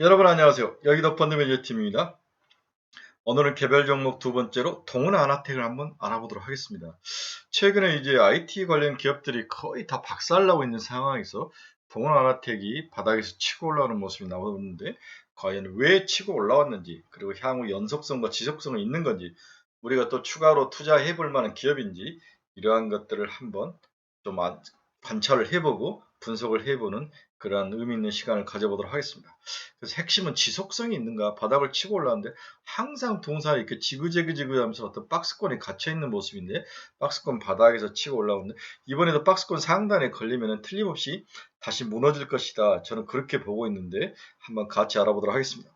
여러분 안녕하세요. 여기도 펀드매니저 팀입니다. 오늘은 개별 종목 두 번째로 동은 아나텍을 한번 알아보도록 하겠습니다. 최근에 이제 IT 관련 기업들이 거의 다 박살나고 있는 상황에서 동은 아나텍이 바닥에서 치고 올라오는 모습이 나오는데 과연 왜 치고 올라왔는지, 그리고 향후 연속성과 지속성이 있는 건지, 우리가 또 추가로 투자해 볼 만한 기업인지, 이러한 것들을 한번 좀 관찰을 해보고 분석을 해보는 그러한 의미 있는 시간을 가져보도록 하겠습니다. 그래서 핵심은 지속성이 있는가. 바닥을 치고 올라왔는데 항상 동사가 이렇게 지그재그 하면서 어떤 박스권에 갇혀 있는 모습인데, 박스권 바닥에서 치고 올라오는데 이번에도 박스권 상단에 걸리면 틀림없이 다시 무너질 것이다. 저는 그렇게 보고 있는데 한번 같이 알아보도록 하겠습니다.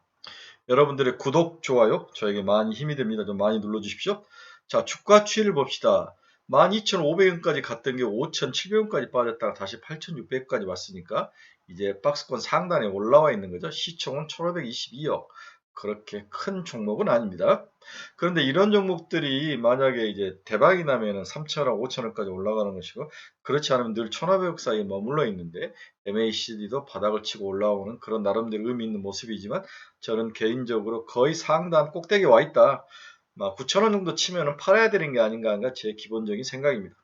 여러분들의 구독, 좋아요 저에게 많이 힘이 됩니다. 좀 많이 눌러주십시오. 자, 주가 추이를 봅시다. 12,500원까지 갔던 게 5,700원까지 빠졌다가 다시 8,600원까지 왔으니까 이제 박스권 상단에 올라와 있는 거죠. 시총은 1,522억. 그렇게 큰 종목은 아닙니다. 그런데 이런 종목들이 만약에 이제 대박이 나면은 3,000원, 5,000원까지 올라가는 것이고, 그렇지 않으면 늘 1,500억 사이에 머물러 있는데, MACD도 바닥을 치고 올라오는 그런 나름대로 의미 있는 모습이지만, 저는 개인적으로 거의 상단 꼭대기에 와 있다. 9,000원 정도 치면은 팔아야 되는 게 아닌가 하는 제 기본적인 생각입니다.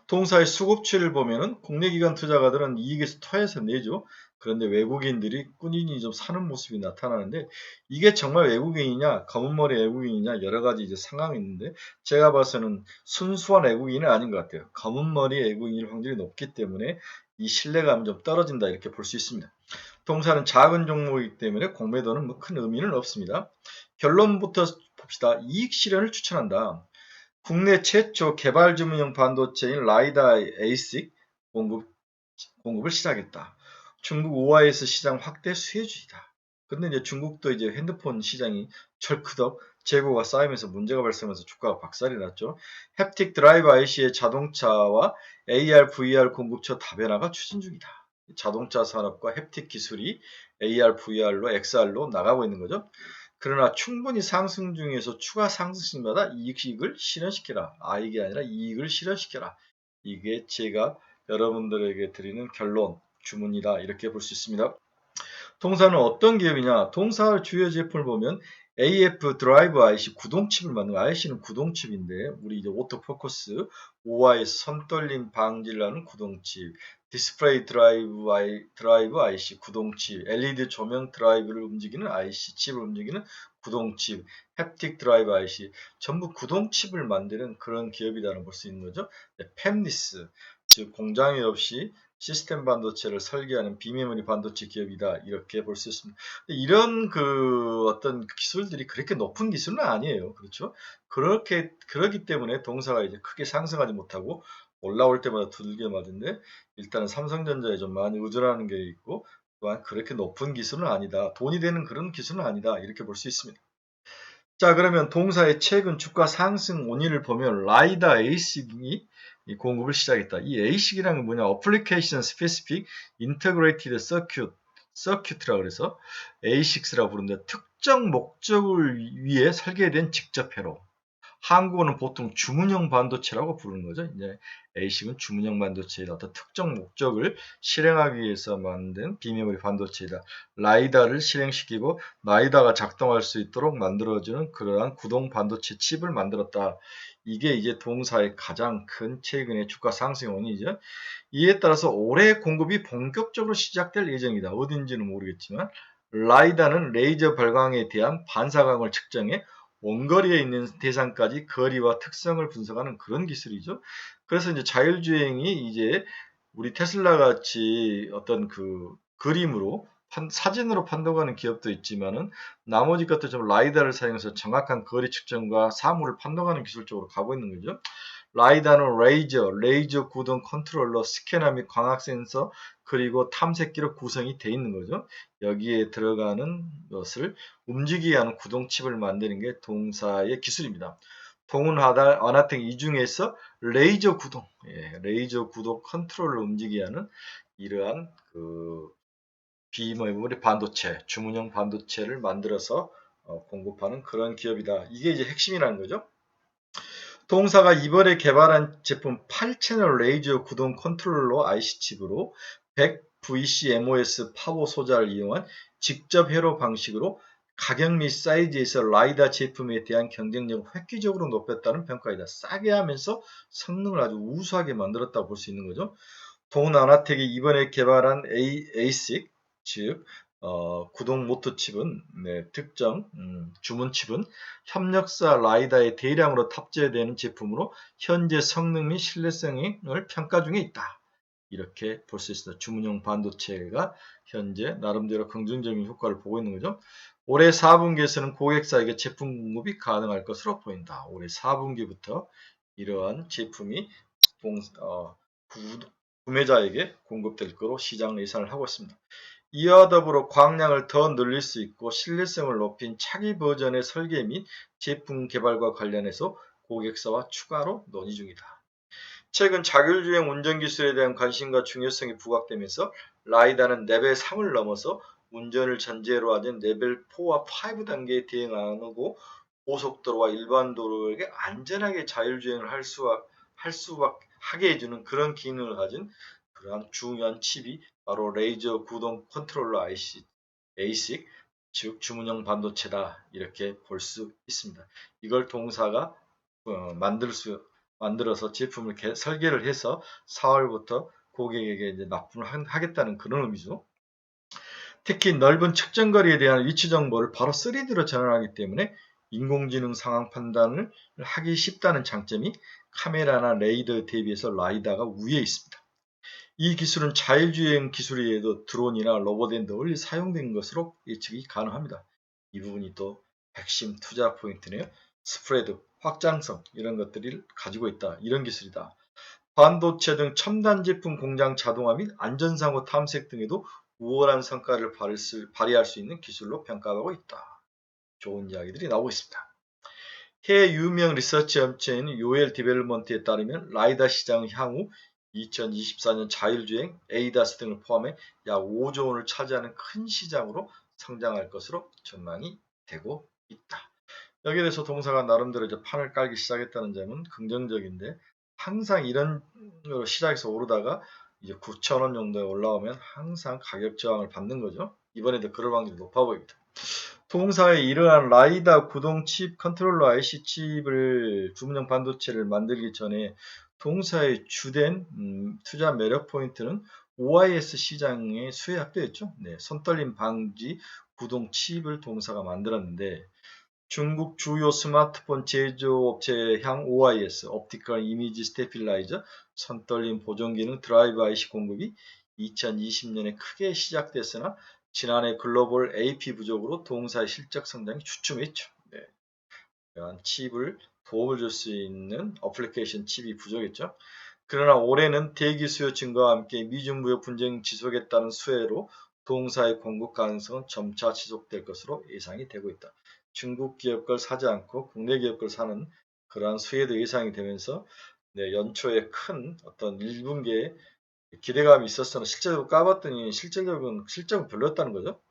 동사의 수급치를 보면은 국내 기관 투자가들은 이익에서 토해서 내죠. 그런데 외국인들이 꾸준히 좀 사는 모습이 나타나는데, 이게 정말 외국인이냐, 검은머리 외국인이냐, 여러 가지 이제 상황이 있는데, 제가 봐서는 순수한 외국인은 아닌 것 같아요. 검은머리 외국인일 확률이 높기 때문에 이 신뢰감이 좀 떨어진다, 이렇게 볼 수 있습니다. 동사는 작은 종목이기 때문에 공매도는 뭐 큰 의미는 없습니다. 결론부터 봅시다. 이익 실현을 추천한다. 국내 최초 개발 주문형 반도체인 라이다 에이식 공급을 시작했다. 중국 OIS 시장 확대 수혜주의다. 근데 이제 중국도 이제 핸드폰 시장이 철크덕 재고가 쌓이면서 문제가 발생하면서 주가가 박살이 났죠. 햅틱 드라이브 IC의 자동차와 AR, VR 공급처 다변화가 추진 중이다. 자동차 산업과 햅틱 기술이 AR, VR로 XR로 나가고 있는 거죠. 그러나 충분히 상승 중에서 추가 상승시마다 이익을 실현시켜라. 이게 아니라 이익을 실현시켜라. 이게 제가 여러분들에게 드리는 결론, 주문이다. 이렇게 볼 수 있습니다. 동사는 어떤 기업이냐? 동사 주요 제품을 보면 AF 드라이브 IC 구동칩을 만든 거. IC는 구동칩인데, 우리 이제 오토포커스, OIS 선떨림 방지를 하는 구동칩, 디스플레이 드라이브 IC 구동칩, LED 조명 드라이브를 움직이는 IC 칩을 움직이는 구동칩, 햅틱 드라이브 IC, 전부 구동칩을 만드는 그런 기업이라는 볼 수 있는 거죠. 팹리스, 즉 공장이 없이 시스템 반도체를 설계하는 비메모리 반도체 기업이다. 이렇게 볼 수 있습니다. 이런 어떤 기술들이 그렇게 높은 기술은 아니에요. 그렇죠? 그렇기 때문에 동사가 이제 크게 상승하지 못하고 올라올 때마다 두들겨 맞은데, 일단은 삼성전자에 좀 많이 의존하는 게 있고, 또한 그렇게 높은 기술은 아니다. 돈이 되는 그런 기술은 아니다. 이렇게 볼 수 있습니다. 자, 그러면 동사의 최근 주가 상승 원인을 보면 라이다 에이식이 공급을 시작했다. 이 에이식이라는 건 뭐냐? Application Specific Integrated Circuit라고 그래서 A6라고 부르는데, 특정 목적을 위해 설계된 직접 회로. 한국어는 보통 주문형 반도체라고 부르는 거죠. 이제 ASIC은 주문형 반도체의 어떤 특정 목적을 실행하기 위해서 만든 비메모리 반도체이다. 라이다를 실행시키고 라이다가 작동할 수 있도록 만들어주는 그러한 구동 반도체 칩을 만들었다. 이게 이제 동사의 가장 큰 최근의 주가 상승 원인이죠. 이에 따라서 올해 공급이 본격적으로 시작될 예정이다. 어딘지는 모르겠지만, 라이다는 레이저 발광에 대한 반사광을 측정해 원거리에 있는 대상까지 거리와 특성을 분석하는 그런 기술이죠. 그래서 이제 자율주행이 이제 우리 테슬라 같이 어떤 그림으로 사진으로 판독하는 기업도 있지만은, 나머지 것도 좀 라이다를 사용해서 정확한 거리 측정과 사물을 판독하는 기술 쪽으로 가고 있는 거죠. 라이다는 레이저 구동 컨트롤러, 스캐너 및 광학 센서, 그리고 탐색기로 구성이 되어 있는 거죠. 여기에 들어가는 것을 움직이게 하는 구동칩을 만드는 게 동사의 기술입니다. 동은 아나텍 이 중에서 레이저 구동, 레이저 구동 컨트롤을 움직이게 하는 이러한 비메모리 반도체, 주문형 반도체를 만들어서 공급하는 그런 기업이다. 이게 이제 핵심이라는 거죠. 동사가 이번에 개발한 제품 8채널 레이저 구동 컨트롤러 IC 칩으로 VCMOS 파워 소자를 이용한 직접 회로 방식으로 가격 및 사이즈에서 라이다 제품에 대한 경쟁력을 획기적으로 높였다는 평가이다. 싸게 하면서 성능을 아주 우수하게 만들었다고 볼 수 있는 거죠. 동아나텍이 이번에 개발한 ASIC, 즉 구동 모터 칩은 특정 주문 칩은 협력사 라이다에 대량으로 탑재되는 제품으로 현재 성능 및 신뢰성을 평가 중에 있다. 이렇게 볼 수 있습니다. 주문용 반도체가 현재 나름대로 긍정적인 효과를 보고 있는 거죠. 올해 4분기에서는 고객사에게 제품 공급이 가능할 것으로 보인다. 올해 4분기부터 이러한 제품이 구매자에게 공급될 것으로 시장 예상을 하고 있습니다. 이와 더불어 광량을 더 늘릴 수 있고 신뢰성을 높인 차기 버전의 설계 및 제품 개발과 관련해서 고객사와 추가로 논의 중이다. 최근 자율주행 운전기술에 대한 관심과 중요성이 부각되면서 라이다는 레벨 3을 넘어서 운전을 전제로 하는 레벨 4와 5 단계에 대응하고 고속도로와 일반 도로에게 안전하게 자율주행을 하게 해주는 그런 기능을 가진 그러한 중요한 칩이 바로 레이저 구동 컨트롤러 ASIC, 즉 주문형 반도체다 이렇게 볼 수 있습니다. 이걸 동사가 만들어서 제품을 설계를 해서 4월부터 고객에게 이제 납품을 하겠다는 그런 의미죠. 특히 넓은 측정거리에 대한 위치 정보를 바로 3D로 전환하기 때문에 인공지능 상황 판단을 하기 쉽다는 장점이 카메라나 레이더에 대비해서 라이다가 우위에 있습니다. 이 기술은 자율주행 기술 외에도 드론이나 로봇에 널리 사용된 것으로 예측이 가능합니다. 이 부분이 또 핵심 투자 포인트네요. 스프레드, 확장성 이런 것들을 가지고 있다. 이런 기술이다. 반도체 등 첨단 제품 공장 자동화 및 안전사고 탐색 등에도 우월한 성과를 발휘할 수 있는 기술로 평가하고 있다. 좋은 이야기들이 나오고 있습니다. 해외 유명 리서치 업체인 요엘 디벨롭먼트에 따르면 라이다 시장은 향후 2024년 자율주행, ADAS 등을 포함해 약 5조 원을 차지하는 큰 시장으로 성장할 것으로 전망이 되고 있다. 여기에 대해서 동사가 나름대로 이제 판을 깔기 시작했다는 점은 긍정적인데 항상 이런 시장에서 오르다가 이제 9,000원 정도에 올라오면 항상 가격 저항을 받는 거죠. 이번에도 그럴 확률이 높아 보입니다. 동사의 이러한 라이다 구동 칩 컨트롤러 IC 칩을 주문형 반도체를 만들기 전에 동사의 주된 투자 매력 포인트는 OIS 시장의 수혜 확대였죠. 손떨림 방지 구동 칩을 동사가 만들었는데 중국 주요 스마트폰 제조업체의 향 OIS, 옵티컬 이미지 스테빌라이저, 손떨림 보정 기능 드라이브 IC 공급이 2020년에 크게 시작됐으나 지난해 글로벌 AP 부족으로 동사의 실적 성장이 주춤했죠. 이러한 칩을 도움을 줄 수 있는 어플리케이션 칩이 부족했죠. 그러나 올해는 대기 수요 증가와 함께 미중 무역 분쟁 지속에 따른 수혜로 동사의 공급 가능성은 점차 지속될 것으로 예상이 되고 있다. 중국 기업 걸 사지 않고 국내 기업 걸 사는 그러한 수혜도 예상이 되면서 연초에 큰 어떤 1분기에 기대감이 있었으나 실제로 까봤더니 실적은 별로였다는 거죠.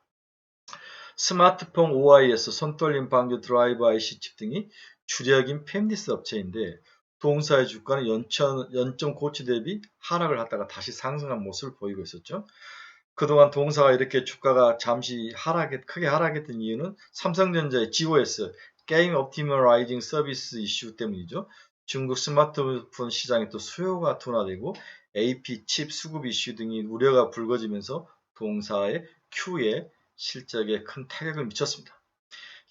스마트폰 OIS, 손떨림 방지 드라이브 IC 칩 등이 주력인 팹리스 업체인데 동사의 주가는 연점 고치 대비 하락을 하다가 다시 상승한 모습을 보이고 있었죠. 그동안 동사가 이렇게 주가가 잠시 크게 하락했던 이유는 삼성전자의 GOS, 게임 옵티머라이징 서비스 이슈 때문이죠. 중국 스마트폰 시장에 또 수요가 둔화되고 AP 칩 수급 이슈 등이 우려가 불거지면서 동사의 Q에 실적에 큰 타격을 미쳤습니다.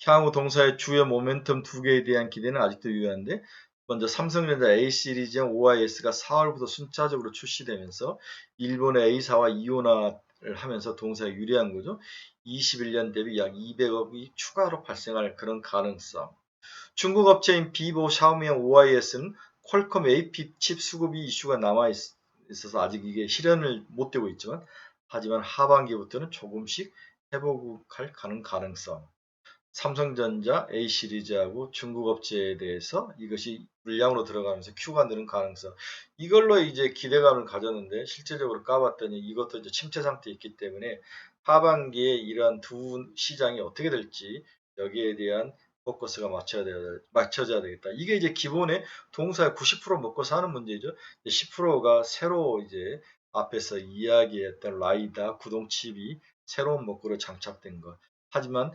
향후 동사의 주요 모멘텀 두 개에 대한 기대는 아직도 유효한데 먼저 삼성전자 A 시리즈형 OIS가 4월부터 순차적으로 출시되면서 일본의 A사와 이원화를 하면서 동사에 유리한 거죠. 21년 대비 약 200억이 추가로 발생할 그런 가능성. 중국 업체인 비보, 샤오미형 OIS는 퀄컴 AP 칩 수급이 이슈가 남아 있어서 아직 이게 실현을 못 되고 있지만 하지만 하반기부터는 조금씩 회복할 가능성. 삼성전자 A 시리즈하고 중국 업체에 대해서 이것이 물량으로 들어가면서 Q가 느는 가능성. 이걸로 이제 기대감을 가졌는데 실제적으로 까봤더니 이것도 이제 침체 상태에 있기 때문에 하반기에 이러한 두 시장이 어떻게 될지 여기에 대한 포커스가 맞춰져야 되겠다. 이게 이제 기본의 동사의 90% 먹고 사는 문제죠. 10%가 새로 이제 앞에서 이야기했던 라이다 구동칩이 새로운 목표로 장착된 것. 하지만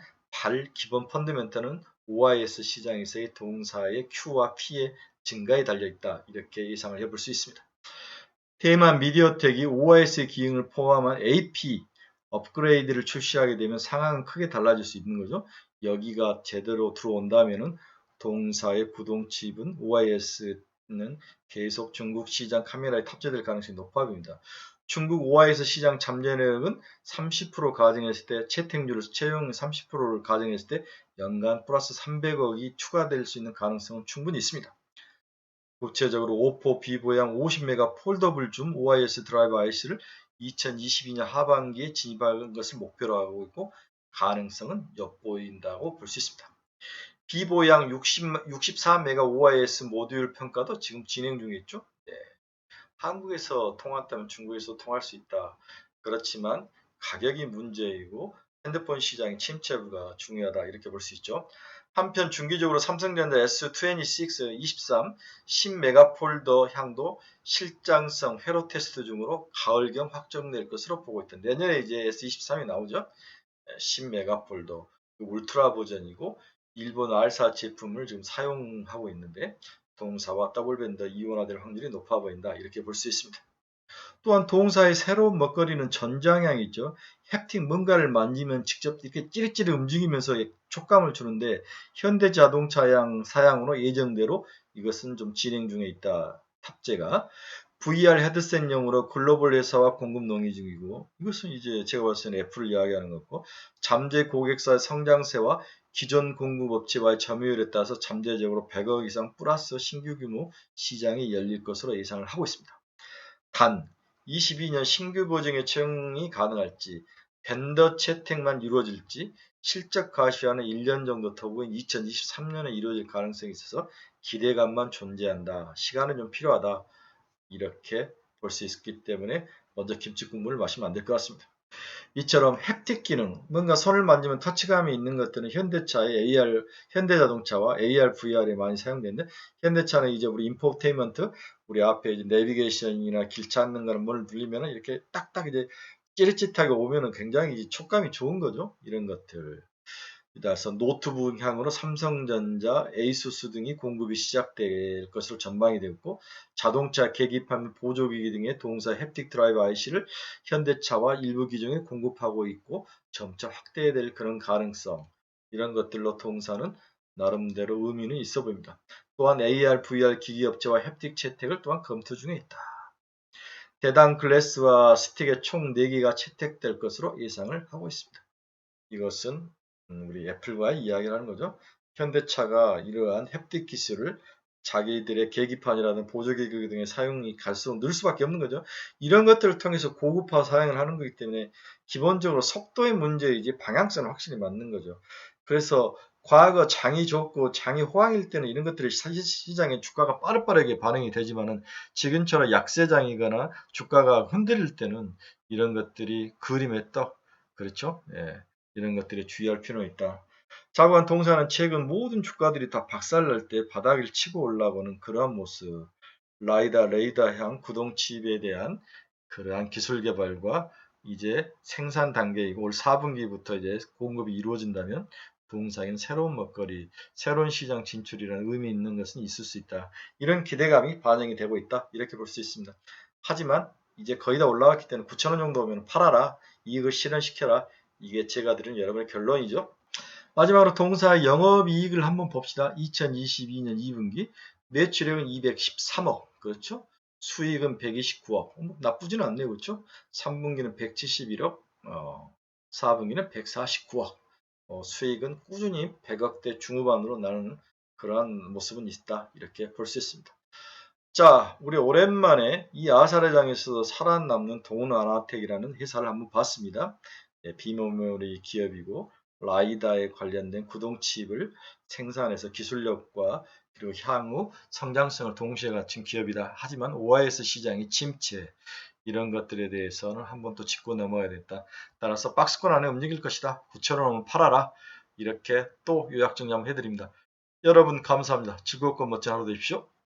기본 펀더멘털은 OIS 시장에서의 동사의 Q와 P의 증가에 달려있다. 이렇게 예상을 해볼 수 있습니다. 대만 미디어텍이 OIS 기능을 포함한 AP 업그레이드를 출시하게 되면 상황은 크게 달라질 수 있는 거죠. 여기가 제대로 들어온다면은 동사의 구동칩은 OIS는 계속 중국 시장 카메라에 탑재될 가능성이 높아 보입니다. 중국 OIS 시장 잠재력은 30% 가정했을 때 채택률을 채용 30%를 가정했을 때 연간 플러스 300억이 추가될 수 있는 가능성은 충분히 있습니다. 구체적으로 오포 비보양 50메가 폴더블 줌 OIS 드라이브 IC를 2022년 하반기에 진입하는 것을 목표로 하고 있고 가능성은 엿보인다고 볼 수 있습니다. 비보양 64메가 OIS 모듈 평가도 지금 진행 중에 있죠. 네. 한국에서 통했다면 중국에서 통할 수 있다. 그렇지만 가격이 문제이고 핸드폰 시장의 침체부가 중요하다 이렇게 볼 수 있죠. 한편 중기적으로 삼성전자 S26, 23, 10메가폴더 향도 실장성 회로 테스트 중으로 가을경 확정될 것으로 보고 있다. 내년에 이제 S23이 나오죠. 10메가폴더 울트라 버전이고 일본 R사 제품을 지금 사용하고 있는데 동사와 더블밴드 이온화될 확률이 높아 보인다. 이렇게 볼 수 있습니다. 또한 동사의 새로운 먹거리는 전장향이 있죠. 햅틱 뭔가를 만지면 직접 이렇게 찌릿찌릿 움직이면서 촉감을 주는데 현대자동차양 사양으로 예정대로 이것은 좀 진행 중에 있다. 탑재가 VR 헤드셋용으로 글로벌 회사와 공급 논의 중이고 이것은 이제 제가 봤을 때는 애플을 이야기하는 거고 잠재 고객사의 성장세와 기존 공급업체와의 점유율에 따라서 잠재적으로 100억 이상 플러스 신규 규모 시장이 열릴 것으로 예상을 하고 있습니다. 단 22년 신규 보증의 채용이 가능할지 벤더 채택만 이루어질지 실적 가시화는 1년 정도 더 보인 2023년에 이루어질 가능성이 있어서 기대감만 존재한다. 시간은 좀 필요하다. 이렇게 볼 수 있기 때문에 먼저 김치 국물을 마시면 안 될 것 같습니다. 이처럼 햅틱 기능, 뭔가 손을 만지면 터치감이 있는 것들은 현대자동차와 AR, VR에 많이 사용되는데 현대차는 이제 우리 인포테인먼트, 우리 앞에 이제 내비게이션이나 길 찾는 거는 문을 눌리면 이렇게 딱딱 이제 찌릿찌릿하게 오면은 굉장히 이제 촉감이 좋은 거죠. 이런 것들. 따라서 노트북향으로 삼성전자, 에이수스 등이 공급이 시작될 것으로 전망이 되었고 자동차 계기판 보조기기 등의 동사 햅틱 드라이브 IC를 현대차와 일부 기종에 공급하고 있고 점차 확대될 그런 가능성 이런 것들로 동사는 나름대로 의미는 있어 보입니다. 또한 AR, VR 기기업체와 햅틱 채택을 또한 검토 중에 있다. 대당 글래스와 스틱의 총 4개가 채택될 것으로 예상을 하고 있습니다. 이것은 우리 애플과의 이야기를 하는 거죠. 현대차가 이러한 햅틱 기술을 자기들의 계기판이라든 보조기기 등의 사용이 갈수록 늘 수밖에 없는 거죠. 이런 것들을 통해서 고급화 사용을 하는 거기 때문에 기본적으로 속도의 문제이지 방향성은 확실히 맞는 거죠. 그래서 과거 장이 좋고 장이 호황일 때는 이런 것들이 시장에 주가가 빠르게 반응이 되지만은 지금처럼 약세장이거나 주가가 흔들릴 때는 이런 것들이 그림의 떡, 그렇죠? 예. 이런 것들에 주의할 필요가 있다. 자고한 동사는 최근 모든 주가들이 다 박살날 때 바닥을 치고 올라오는 그러한 모습. 레이더향 구동칩에 대한 그러한 기술 개발과 이제 생산 단계이고 올 4분기부터 이제 공급이 이루어진다면 동사인 새로운 먹거리, 새로운 시장 진출이라는 의미 있는 것은 있을 수 있다. 이런 기대감이 반영이 되고 있다. 이렇게 볼 수 있습니다. 하지만 이제 거의 다 올라왔기 때문에 9,000원 정도 오면 팔아라. 이익을 실현시켜라. 이게 제가 드린 여러분의 결론이죠. 마지막으로 동사의 영업이익을 한번 봅시다. 2022년 2분기 매출액은 213억 그렇죠? 수익은 129억 나쁘지는 않네요. 그렇죠? 3분기는 171억 4분기는 149억 수익은 꾸준히 100억대 중후반으로 나는 그러한 모습은 있다. 이렇게 볼 수 있습니다. 자, 우리 오랜만에 이 아사레장에서 살아남는 동은아나텍이라는 회사를 한번 봤습니다. 비메모리 기업이고 라이다에 관련된 구동칩을 생산해서 기술력과 그리고 향후 성장성을 동시에 갖춘 기업이다. 하지만 OIS 시장의 침체 이런 것들에 대해서는 한번 또 짚고 넘어야 됐다. 따라서 박스권 안에 움직일 것이다. 9,000원은 팔아라. 이렇게 또 요약 정리 한번 해드립니다. 여러분 감사합니다. 즐겁고 멋진 하루 되십시오.